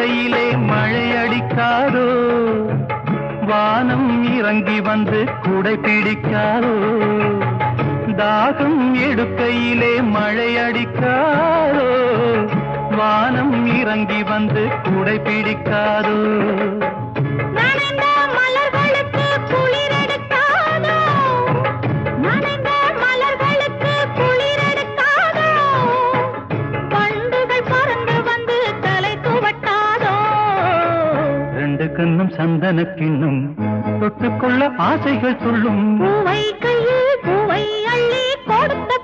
எடுக்கையிலே மழை அடிக்காதோ, வானம் இறங்கி வந்து குடை பிடிக்காதோ. தாகம் எடுக்கையிலே மழை அடிக்காதோ, வானம் இறங்கி வந்து குடை பிடிக்காதோ. கண்ணும் சந்தன கிண்ணும் தொட்டுக்கொள்ள ஆசைகள் சொல்லும். பூவை கையில் பூவை அள்ளி கொடுத்த